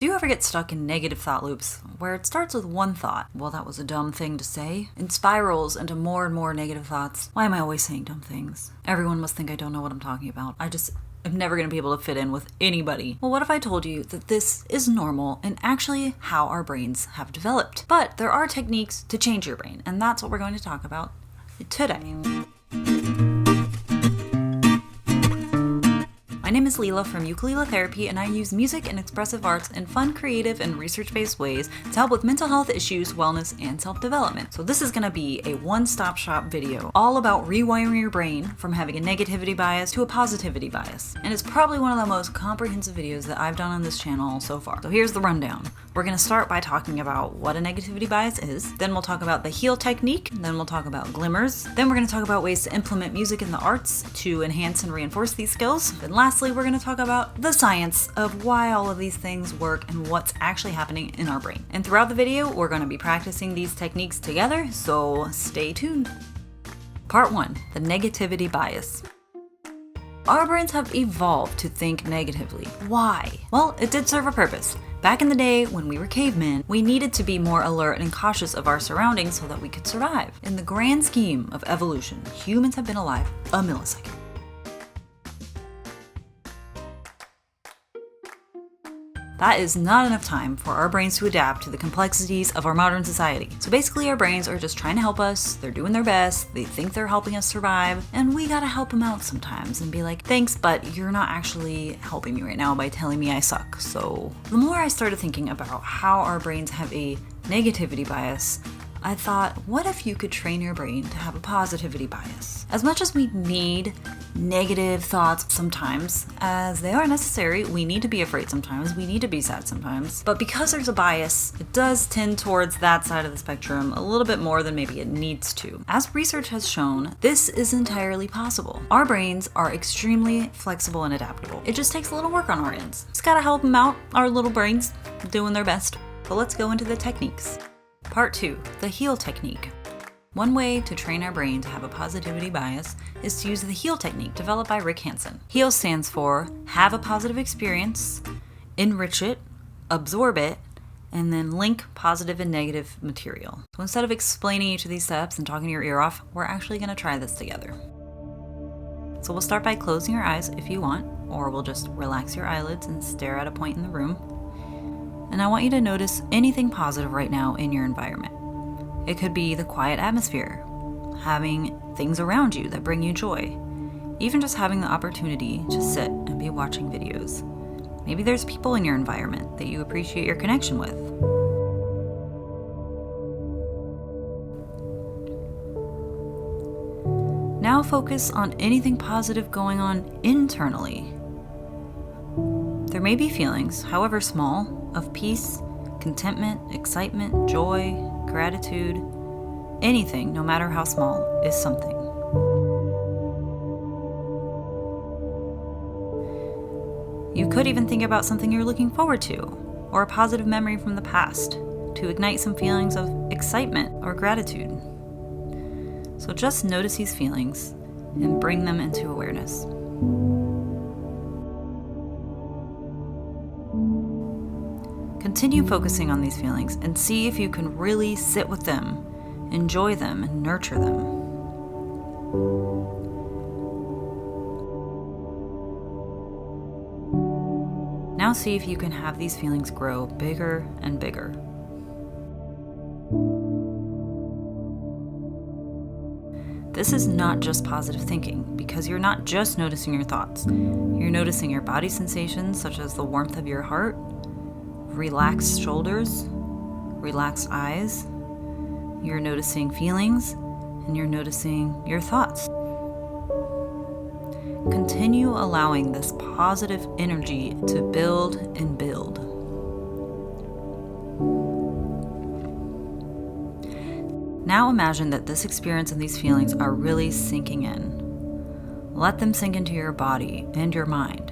Do you ever get stuck in negative thought loops where it starts with one thought, well, that was a dumb thing to say, and spirals into more and more negative thoughts? Why am I always saying dumb things? Everyone must think I don't know what I'm talking about. I'm never going to be able to fit in with anybody. Well, what if I told you that this is normal and actually how our brains have developed? But there are techniques to change your brain, and that's what we're going to talk about today. My name is Leela from Uku-Lela Therapy, and I use music and expressive arts in fun, creative, and research-based ways to help with mental health issues, wellness, and self-development. So this is going to be a one-stop shop video all about rewiring your brain from having a negativity bias to a positivity bias. And it's probably one of the most comprehensive videos that I've done on this channel so far. So here's the rundown. We're going to start by talking about what a negativity bias is. Then we'll talk about the H.E.A.L technique. Then we'll talk about Glimmers. Then we're going to talk about ways to implement music in the arts to enhance and reinforce these skills. Then lastly, we're going to talk about the science of why all of these things work and what's actually happening in our brain. And throughout the video, we're going to be practicing these techniques together, so stay tuned. Part 1, the negativity bias. Our brains have evolved to think negatively. Why? Well, it did serve a purpose. Back in the day, when we were cavemen, we needed to be more alert and cautious of our surroundings so that we could survive. In the grand scheme of evolution, humans have been alive a millisecond. That is not enough time for our brains to adapt to the complexities of our modern society. So basically our brains are just trying to help us, they're doing their best, they think they're helping us survive, and we gotta help them out sometimes and be like, thanks, but you're not actually helping me right now by telling me I suck. So the more I started thinking about how our brains have a negativity bias, I thought, what if you could train your brain to have a positivity bias? As much as we need negative thoughts sometimes, as they are necessary, we need to be afraid sometimes, we need to be sad sometimes, but because there's a bias, it does tend towards that side of the spectrum a little bit more than maybe it needs to. As research has shown, this is entirely possible. Our brains are extremely flexible and adaptable. It just takes a little work on our ends. Just gotta help them out, our little brains doing their best. But let's go into the techniques. Part 2, the H.E.A.L technique. One way to train our brain to have a positivity bias is to use the H.E.A.L technique developed by Rick Hansen. H.E.A.L stands for have a positive experience, enrich it, absorb it, and then link positive and negative material. So instead of explaining each of these steps and talking your ear off, we're actually going to try this together. So we'll start by closing your eyes if you want, or we'll just relax your eyelids and stare at a point in the room. And I want you to notice anything positive right now in your environment. It could be the quiet atmosphere, having things around you that bring you joy, even just having the opportunity to sit and be watching videos. Maybe there's people in your environment that you appreciate your connection with. Now focus on anything positive going on internally. There may be feelings, however small, of peace, contentment, excitement, joy, gratitude. Anything, no matter how small, is something. You could even think about something you're looking forward to, or a positive memory from the past, to ignite some feelings of excitement or gratitude. So just notice these feelings and bring them into awareness. Continue focusing on these feelings and see if you can really sit with them, enjoy them, and nurture them. Now see if you can have these feelings grow bigger and bigger. This is not just positive thinking, because you're not just noticing your thoughts. You're noticing your body sensations, such as the warmth of your heart, relaxed shoulders, relaxed eyes. You're noticing feelings, and you're noticing your thoughts. Continue allowing this positive energy to build and build. Now imagine that this experience and these feelings are really sinking in. Let them sink into your body and your mind.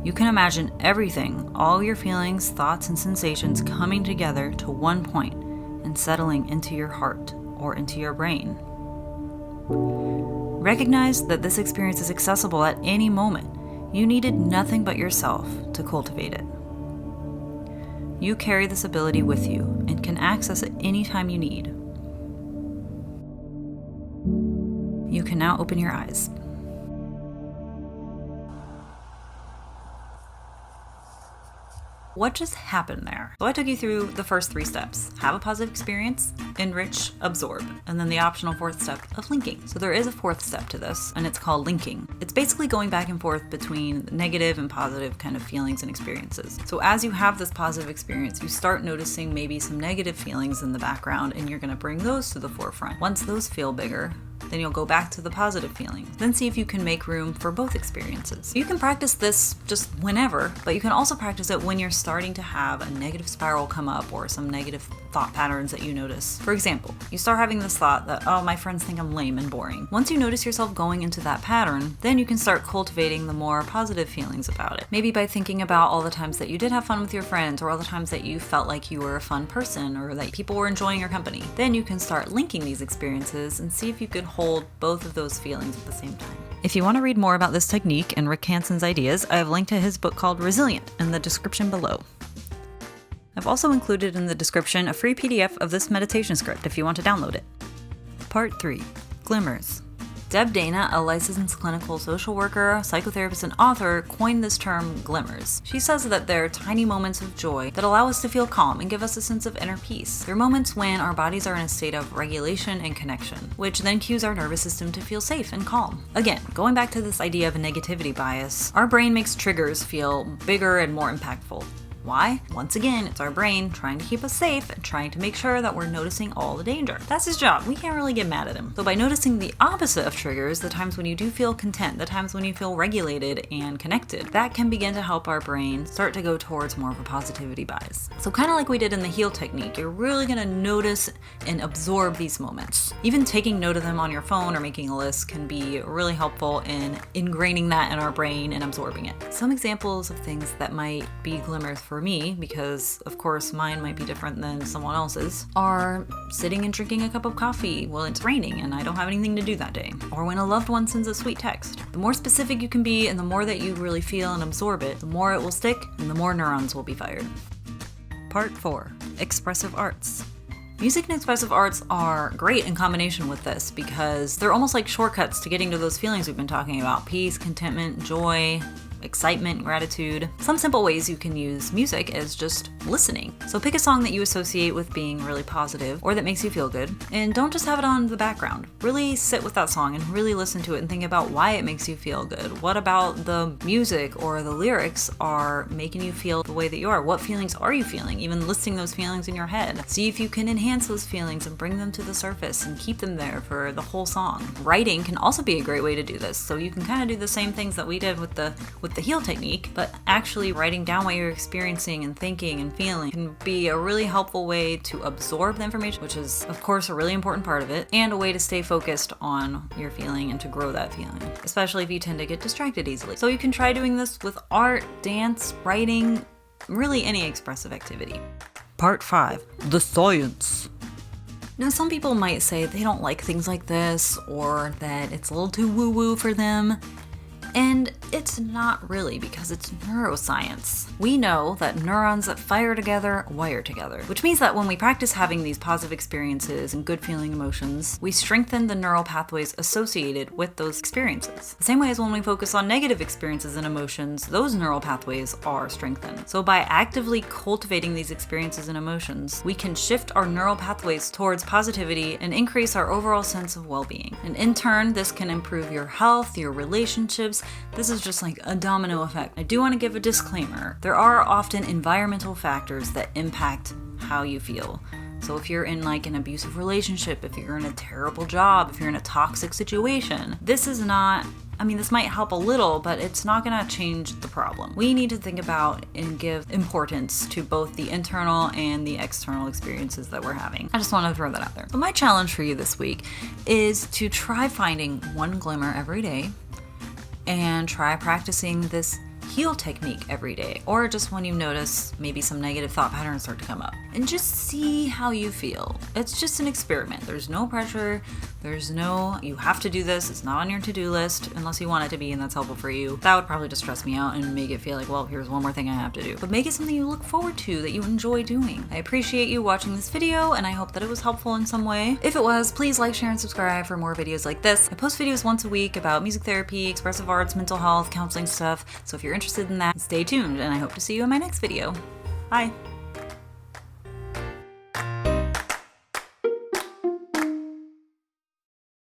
You can imagine everything, all your feelings, thoughts, and sensations coming together to one point and settling into your heart or into your brain. Recognize that this experience is accessible at any moment. You needed nothing but yourself to cultivate it. You carry this ability with you and can access it anytime you need. You can now open your eyes. What just happened there? So I took you through the first 3 steps. Have a positive experience, enrich, absorb, and then the optional 4th step of linking. So there is a 4th step to this, and it's called linking. It's basically going back and forth between negative and positive kind of feelings and experiences. So as you have this positive experience, you start noticing maybe some negative feelings in the background, and you're going to bring those to the forefront. Once those feel bigger, then you'll go back to the positive feelings. Then see if you can make room for both experiences. You can practice this just whenever, but you can also practice it when you're starting to have a negative spiral come up or some negative thought patterns that you notice. For example, you start having this thought that, oh, my friends think I'm lame and boring. Once you notice yourself going into that pattern, then you can start cultivating the more positive feelings about it. Maybe by thinking about all the times that you did have fun with your friends, or all the times that you felt like you were a fun person, or that people were enjoying your company. Then you can start linking these experiences and see if you could hold both of those feelings at the same time. If you want to read more about this technique and Rick Hanson's ideas, I have linked to his book called Resilient in the description below. I've also included in the description a free PDF of this meditation script if you want to download it. Part 3. Glimmers. Deb Dana, a licensed clinical social worker, psychotherapist, and author, coined this term glimmers. She says that they're tiny moments of joy that allow us to feel calm and give us a sense of inner peace. They're moments when our bodies are in a state of regulation and connection, which then cues our nervous system to feel safe and calm. Again, going back to this idea of a negativity bias, our brain makes triggers feel bigger and more impactful. Why? Once again, it's our brain trying to keep us safe and trying to make sure that we're noticing all the danger. That's his job. We can't really get mad at him. So by noticing the opposite of triggers, the times when you do feel content, the times when you feel regulated and connected, that can begin to help our brain start to go towards more of a positivity bias. So kind of like we did in the H.E.A.L technique, you're really going to notice and absorb these moments. Even taking note of them on your phone or making a list can be really helpful in ingraining that in our brain and absorbing it. Some examples of things that might be glimmers for me, because of course mine might be different than someone else's, are sitting and drinking a cup of coffee while it's raining and I don't have anything to do that day, or when a loved one sends a sweet text. The more specific you can be and the more that you really feel and absorb it, the more it will stick and the more neurons will be fired. Part 4. Expressive Arts. Music and expressive arts are great in combination with this because they're almost like shortcuts to getting to those feelings we've been talking about: peace, contentment, joy, excitement, gratitude. Some simple ways you can use music is just listening. So pick a song that you associate with being really positive or that makes you feel good, and don't just have it on the background. Really sit with that song and really listen to it and think about why it makes you feel good. What about the music or the lyrics are making you feel the way that you are? What feelings are you feeling? Even listing those feelings in your head. See if you can enhance those feelings and bring them to the surface and keep them there for the whole song. Writing can also be a great way to do this. So you can kind of do the same things that we did with the H.E.A.L technique, but actually writing down what you're experiencing and thinking and feeling can be a really helpful way to absorb the information, which is of course a really important part of it, and a way to stay focused on your feeling and to grow that feeling, especially if you tend to get distracted easily. So you can try doing this with art, dance, writing, really any expressive activity. Part 5. The science. Now, some people might say they don't like things like this, or that it's a little too woo-woo for them. And it's not really, because it's neuroscience. We know that neurons that fire together wire together, which means that when we practice having these positive experiences and good feeling emotions, we strengthen the neural pathways associated with those experiences. The same way as when we focus on negative experiences and emotions, those neural pathways are strengthened. So by actively cultivating these experiences and emotions, we can shift our neural pathways towards positivity and increase our overall sense of well-being. And in turn, this can improve your health, your relationships. This is just like a domino effect. I do want to give a disclaimer. There are often environmental factors that impact how you feel. So if you're in like an abusive relationship, if you're in a terrible job, if you're in a toxic situation, this is not, this might help a little, but it's not going to change the problem. We need to think about and give importance to both the internal and the external experiences that we're having. I just want to throw that out there. So my challenge for you this week is to try finding one glimmer every day and try practicing this H.E.A.L technique every day, or just when you notice maybe some negative thought patterns start to come up, and just see how you feel. It's just an experiment. There's no pressure. There's no, you have to do this, it's not on your to-do list unless you want it to be and that's helpful for you. That would probably just stress me out and make it feel like, well, here's one more thing I have to do. But make it something you look forward to, that you enjoy doing. I appreciate you watching this video and I hope that it was helpful in some way. If it was, please like, share, and subscribe for more videos like this. I post videos once a week about music therapy, expressive arts, mental health, counseling stuff. So if you're interested in that, stay tuned and I hope to see you in my next video. Bye.